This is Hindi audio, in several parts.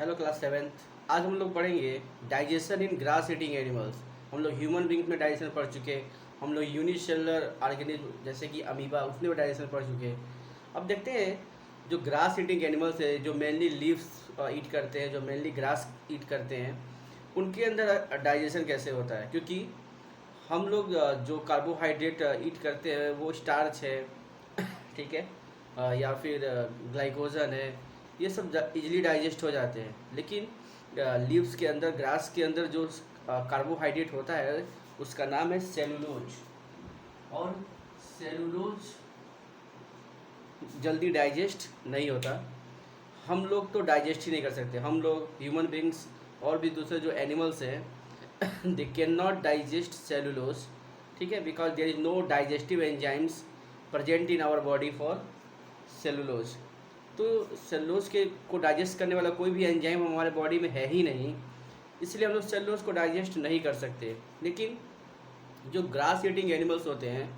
Hello class seventh. आज हम लोग पढ़ेंगे डाइजेशन इन ग्रास ईटिंग एनिमल्स। हम लोग ह्यूमन बींग्स में डाइजेशन पढ़ चुके। हम लोग यूनिसेलुलर ऑर्गेनिज्म जैसे कि अमीबा उसमें भी डाइजेशन पढ़ चुके। अब देखते हैं जो ग्रास ईटिंग एनिमल्स है, जो मेनली लीव्स ईट करते हैं, जो मेनली ग्रास ईट करते हैं, उनके अंदर डाइजेशन कैसे होता है। क्योंकि हम लोग जो कार्बोहाइड्रेट ईट करते हैं वो स्टार्च है, ठीक है, या फिर ग्लाइकोजन है। ये सब इजीली डाइजेस्ट हो जाते हैं। लेकिन लीव्स के अंदर, ग्रास के अंदर जो कार्बोहाइड्रेट होता है उसका नाम है सेलुलोज। और सेलुलोज जल्दी डाइजेस्ट नहीं होता। हम लोग तो डाइजेस्ट ही नहीं कर सकते। हम लोग ह्यूमन बींग्स और भी दूसरे जो एनिमल्स हैं they can not digest cellulose, ठीक है, because there is no digestive enzymes present in our body for cellulose. तो सेलुलोज के को डाइजेस्ट करने वाला कोई भी एंजाइम हमारे बॉडी में है ही नहीं, इसलिए हम लोग सेलुलोज को डाइजेस्ट नहीं कर सकते। लेकिन जो ग्रास ईटिंग एनिमल्स होते हैं,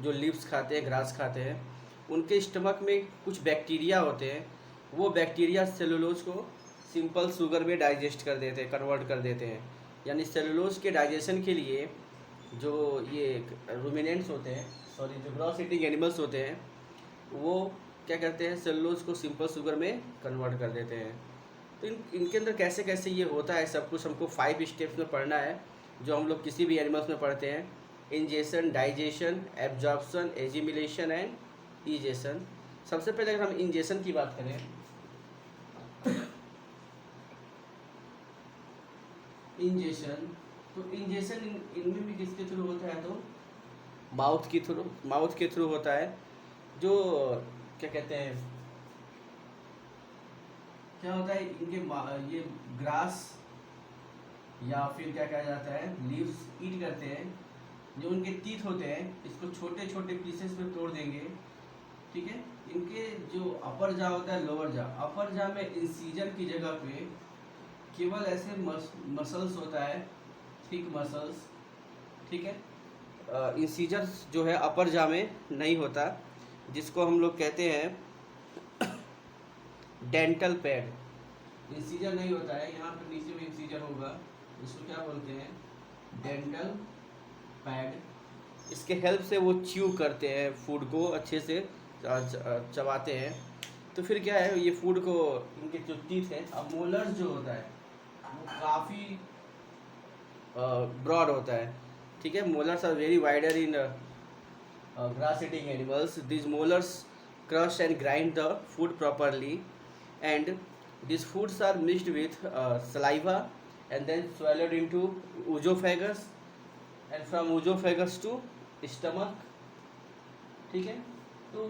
जो लीव्स खाते हैं, ग्रास खाते हैं, उनके स्टमक में कुछ बैक्टीरिया होते हैं। वो बैक्टीरिया सेलुलोज को सिंपल शुगर में डाइजेस्ट कर देते हैं, कन्वर्ट कर देते हैं। यानी सेलुलोज के डाइजेशन के लिए जो ये रूमिनेंट्स होते हैं, सॉरी, जो ग्रास ईटिंग एनिमल्स होते हैं, वो क्या करते हैं, सेलुलोज को सिंपल शुगर में कन्वर्ट कर देते हैं। तो इनके अंदर कैसे कैसे ये होता है, सब कुछ हमको 5 स्टेप्स में पढ़ना है, जो हम लोग किसी भी एनिमल्स में पढ़ते हैं। Ingestion, digestion, absorption, assimilation and egestion. सबसे पहले अगर हम इंजेशन की बात करें, इंजेशन, तो इंजेशन इनमें भी किसके थ्रू होता है, तो माउथ के थ्रू होता है। जो क्या कहते हैं, क्या होता है इनके ये ग्रास या फिर क्या कहा जाता है, लीव्स ईट करते हैं। जो उनके टीथ होते हैं इसको छोटे छोटे पीसेस में तोड़ देंगे, ठीक है। इनके जो अपर जा होता है, लोअर जा, अपर जा में इंसीजर की जगह पे केवल ऐसे मसल्स होता है, थिक मसल्स, ठीक है। इंसीजर जो है अपर जा में नहीं होता, जिसको हम लोग कहते हैं डेंटल पैड। इंसीजर नहीं होता है, यहाँ पर नीचे में इंसीजर होगा, इसको क्या बोलते हैं, डेंटल पैड। इसके हेल्प से वो च्यू करते हैं, फूड को अच्छे से चबाते हैं। तो फिर क्या है, ये फूड को, इनके जो टीथ है, अब मोलर्स जो होता है वो काफ़ी ब्रॉड होता है, ठीक है। Molars are very wider in grass eating animals. These molars crush and grind the food properly, and these foods are mixed with saliva and then swallowed into oesophagus, and from oesophagus to stomach, ठीक है। तो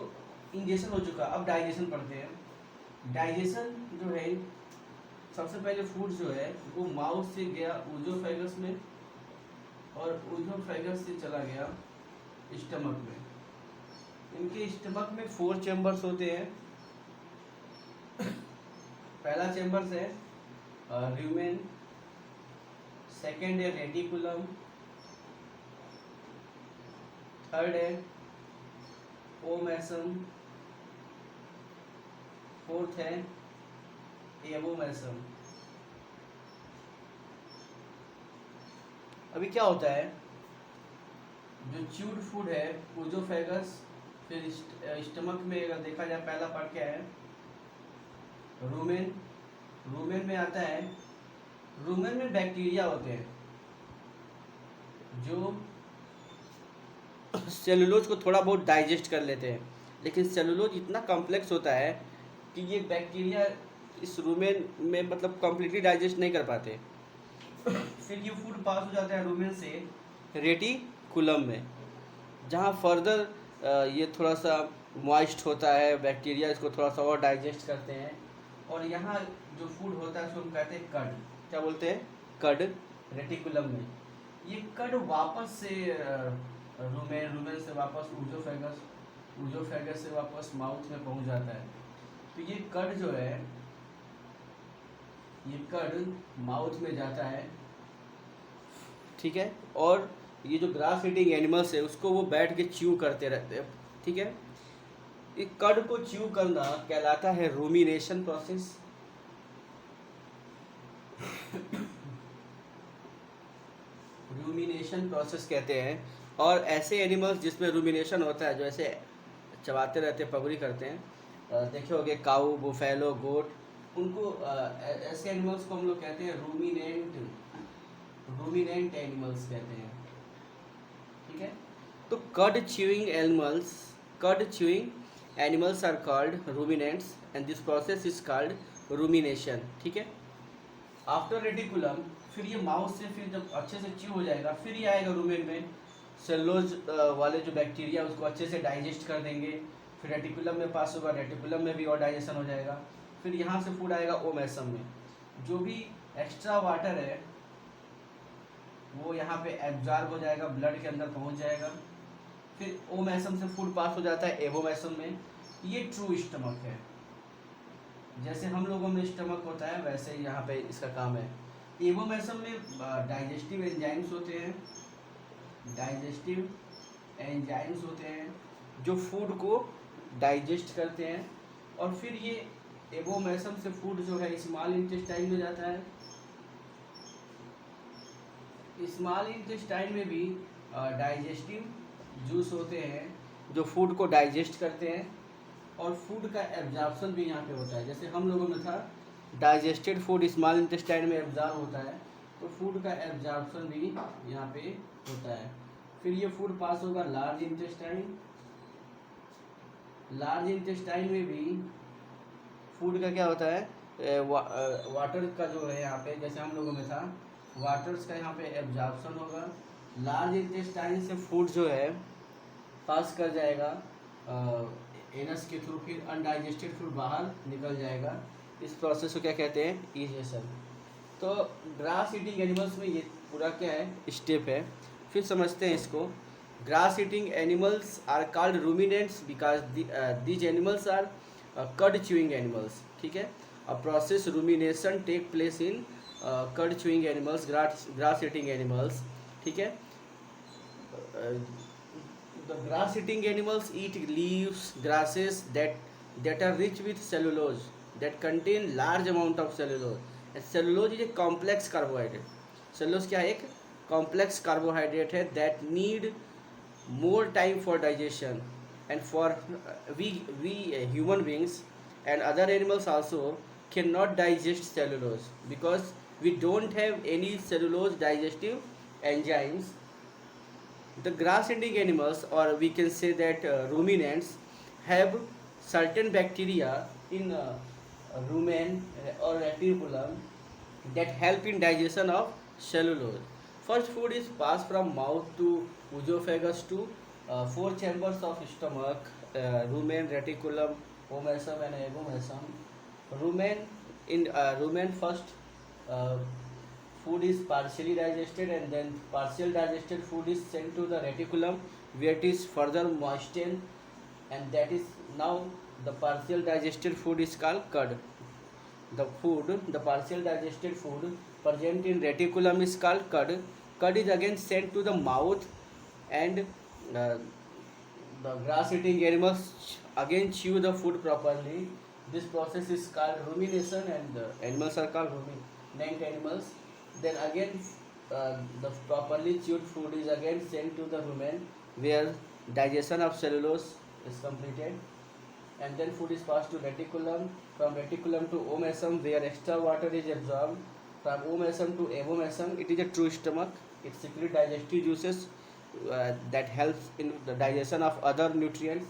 इंजेशन हो चुका, अब डाइजेशन पढ़ते हैं। डाइजेशन जो है, सबसे पहले फूड जो है वो माउथ से गया ओजोफेगस में, और ओजोफेगस से चला गया स्टमक में। इनके स्टमक में 4 चैम्बर्स होते हैं। पहला चैम्बर्स है ल्यूमेन, सेकंड है रेटिकुलम, थर्ड है ओमेसम, फोर्थ है एवोमेसम। अभी क्या होता है, जो च्यूड फूड है ओजोफेगस, फिर स्टमक में अगर देखा जाए, पहला पार्ट क्या है, रूमेन। रूमेन में आता है, रूमेन में बैक्टीरिया होते हैं जो सेलुलोज को थोड़ा बहुत डाइजेस्ट कर लेते हैं। लेकिन सेलुलोज इतना कॉम्प्लेक्स होता है कि ये बैक्टीरिया इस रूमेन में मतलब कम्प्लीटली डाइजेस्ट नहीं कर पाते। फिर ये फूड पास हो जाता है रूमेन से रेटिकुलम में, जहाँ फर्दर ये थोड़ा सा मॉइस्ट होता है, बैक्टीरिया इसको थोड़ा सा और डाइजेस्ट करते हैं। और यहाँ जो फूड होता है उसको हम कहते हैं कड। क्या बोलते हैं, कड, रेटिकुलम में। ये कड वापस से रूमेन, रूमेन से वापस ओजोफेगस, ओजोफेगस से वापस माउथ में पहुँच जाता है। तो ये कड जो है, ये कड माउथ में जाता है, ठीक है। और ये जो ग्रास ईटिंग एनिमल्स है उसको वो बैठ के च्यू करते रहते हैं, ठीक है। एक कड को च्यू करना कहलाता है रूमिनेशन प्रोसेस। रूमिनेशन प्रोसेस कहते हैं। और ऐसे एनिमल्स जिसमें रूमिनेशन होता है, जो ऐसे चबाते रहते हैं, पगड़ी करते हैं, देखे होंगे काऊ, बुफेलो, गोट, उनको ऐसे एनिमल्स को हम लोग कहते हैं रूमिनेंट एनिमल्स कहते हैं। ठीक है, तो curd chewing animals are called ruminants and this process is called rumination. ठीक है, आफ्टर रेटिकुलम, फिर ये माउथ से फिर जब अच्छे से च्यू हो जाएगा, फिर ये आएगा रूमेन में, सेलुलोज वाले जो बैक्टीरिया उसको अच्छे से डाइजेस्ट कर देंगे, फिर रेटिकुलम में पास होगा, रेटिकुलम में भी और डाइजेशन हो जाएगा, फिर यहाँ से फूड आएगा ओमेसम में। जो भी एक्स्ट्रा वाटर है वो यहाँ पे एब्जॉर्ब हो जाएगा, ब्लड के अंदर पहुँच जाएगा, फिर ओमेसम से फूड पास हो जाता है एवोमेसम में। ये ट्रू स्टमक है। जैसे हम लोगों में स्टमक होता है वैसे ही यहाँ पे इसका काम है। एवोमेसम में डाइजेस्टिव एंजाइम्स होते हैं जो फूड को डाइजेस्ट करते हैं, और फिर ये एवोमेसम से फूड जो है स्मॉल इंटेस्टाइन में जाता है। स्मॉल इंटेस्टाइन में भी डाइजेस्टिव जूस होते हैं जो फूड को डाइजेस्ट करते हैं, और फूड का एब्जॉर्प्शन भी यहाँ पे होता है। जैसे हम लोगों में था डाइजेस्टेड फूड स्मॉल इंटेस्टाइन में एब्जॉर्ब होता है, तो फूड का एब्जॉर्प्शन भी यहाँ पे होता है। फिर ये फूड पास होगा लार्ज इंटेस्टाइन में भी फूड का क्या होता है, वाटर का जो है यहाँ पे, जैसे हम लोगों में था वाटर्स का यहाँ पे एब्जॉर्प्शन होगा। लार्ज इंटेस्टाइन से फूड जो है पास कर जाएगा एनस के थ्रू, फिर अनडाइजेस्टेड फूड बाहर निकल जाएगा। इस प्रोसेस को क्या कहते हैं, इजेशन। तो ग्रास ईटिंग एनिमल्स में ये पूरा क्या है, स्टेप है। फिर समझते हैं इसको। Grass eating animals are called ruminants because these animals are curd chewing animals. ठीक है, a process rumination take place in curd chewing animals, grass eating animals. ठीक है, the grass eating animals eat leaves, grasses that are rich with cellulose, that contain large amount of cellulose, and cellulose is a complex carbohydrate. cellulose क्या है, एक complex carbohydrate है that need more time for digestion, and for we human beings and other animals also cannot digest cellulose because we don't have any cellulose digestive enzymes. The grass eating animals, or we can say that ruminants, have certain bacteria in rumen or reticulum that help in digestion of cellulose. First food is passed from mouth to oesophagus to four chambers of stomach, rumen, reticulum, omasum and abomasum. Rumen first food is partially digested, and then partial digested food is sent to the reticulum where it is further moistened, and that is now the partial digested food is called curd. The partial digested food present in reticulum is called curd. Curd is again sent to the mouth, and the grass eating animals again chew the food properly. This process is called rumination, and the animals are called ruminant animals. Then again the properly chewed food is again sent to the rumen where digestion of cellulose is completed, and then food is passed to reticulum, from reticulum to omasum where extra water is absorbed, from omasum to abomasum. It is a true stomach. It secretes digestive juices that helps in the digestion of other nutrients.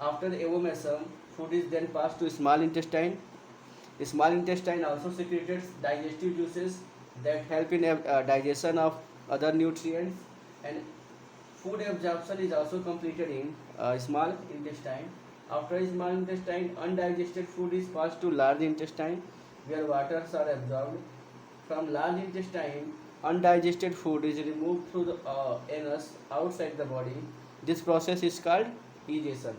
After abomasum, food is then passed to small intestine. Small intestine also secretes digestive juices that help in digestion of other nutrients, and food absorption is also completed in small intestine. After small intestine, undigested food is passed to large intestine where waters are absorbed. From large intestine, undigested food is removed through the anus outside the body. This process is called egestion.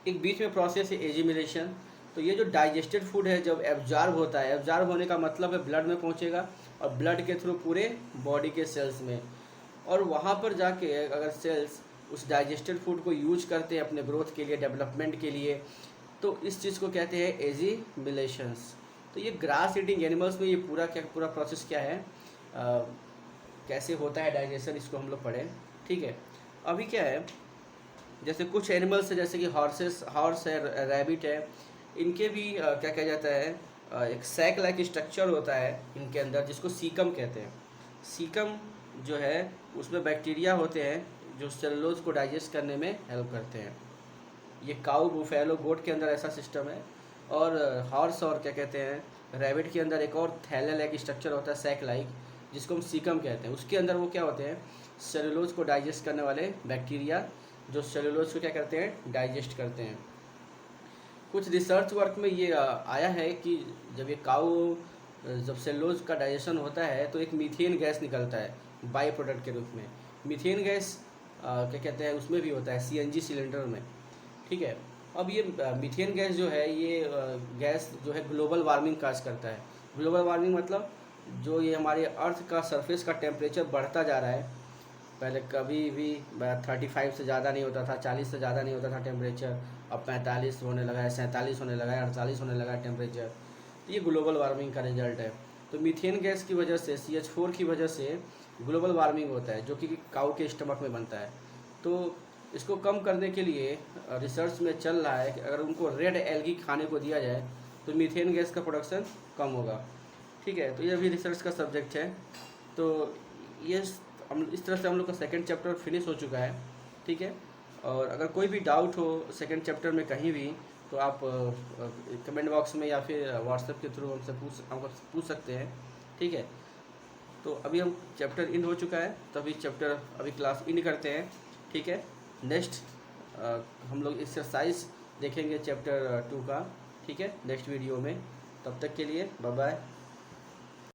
एक बीच में प्रोसेस है एजिमिलेशन। तो ये जो डाइजेस्टेड फूड है जब एब्जॉर्ब होता है, एब्जॉर्ब होने का मतलब है ब्लड में पहुंचेगा और ब्लड के थ्रू पूरे बॉडी के सेल्स में, और वहाँ पर जाके अगर सेल्स उस डाइजेस्टेड फूड को यूज करते हैं अपने ग्रोथ के लिए, डेवलपमेंट के लिए, तो इस चीज़ को कहते हैं एजिमिलेशंस। तो ये ग्रास ईटिंग एनिमल्स में ये पूरा प्रोसेस क्या है, कैसे होता है डाइजेशन, इसको हम लोग पढ़ें। ठीक है, अभी क्या है, जैसे कुछ एनिमल्स है जैसे कि हॉर्स है, रैबिट है, इनके भी क्या कहा जाता है, एक सैक लाइक स्ट्रक्चर होता है इनके अंदर जिसको सीकम कहते हैं। सीकम जो है उसमें बैक्टीरिया होते हैं जो सेलुलोज को डाइजेस्ट करने में हेल्प करते हैं। ये काऊ, बुफेलो, गोट के अंदर ऐसा सिस्टम है। और हॉर्स और क्या कहते हैं, रैबिट के अंदर एक और थैला लाइक स्ट्रक्चर होता है, सैक लाइक, जिसको हम सीकम कहते हैं। उसके अंदर वो क्या होते हैं, सेलुलोज को डाइजेस्ट करने वाले बैक्टीरिया जो सेलुलोज को क्या करते हैं, डाइजेस्ट करते हैं। कुछ रिसर्च वर्क में ये आया है कि जब ये काऊ जब सेलुलोज का डाइजेशन होता है तो एक मीथेन गैस निकलता है बाई प्रोडक्ट के रूप में। मीथेन गैस क्या कहते हैं, उसमें भी होता है सीएनजी सिलेंडर में। ठीक है, अब ये मीथेन गैस जो है, ये गैस जो है ग्लोबल वार्मिंग काज करता है। ग्लोबल वार्मिंग मतलब जो ये हमारे अर्थ का सरफेस का टेम्परेचर बढ़ता जा रहा है। पहले कभी भी 35 से ज़्यादा नहीं होता था, 40 से ज़्यादा नहीं होता था टेम्परेचर, अब 45 होने लगा है, 47 होने लगा है, 48 होने लगा है टेम्परेचर। तो ये ग्लोबल वार्मिंग का रिजल्ट है। तो मीथेन गैस की वजह से, CH4 की वजह से ग्लोबल वार्मिंग होता है, जो कि काऊ के स्टमक में बनता है। तो इसको कम करने के लिए रिसर्च में चल रहा है कि अगर उनको रेड एल्गी खाने को दिया जाए तो मीथेन गैस का प्रोडक्शन कम होगा। ठीक है, तो ये भी रिसर्च का सब्जेक्ट है। तो ये हम इस तरह से हम लोग का सेकंड चैप्टर फिनिश हो चुका है। ठीक है, और अगर कोई भी डाउट हो सेकंड चैप्टर में कहीं भी, तो आप कमेंट बॉक्स में या फिर व्हाट्सएप के थ्रू हमको पूछ सकते हैं। ठीक है, तो अभी हम चैप्टर इन हो चुका है, तो अभी क्लास इन करते हैं। ठीक है, नेक्स्ट हम लोग एक्सरसाइज देखेंगे चैप्टर 2 का। ठीक है, नेक्स्ट वीडियो में। तब तक के लिए बाय बाय।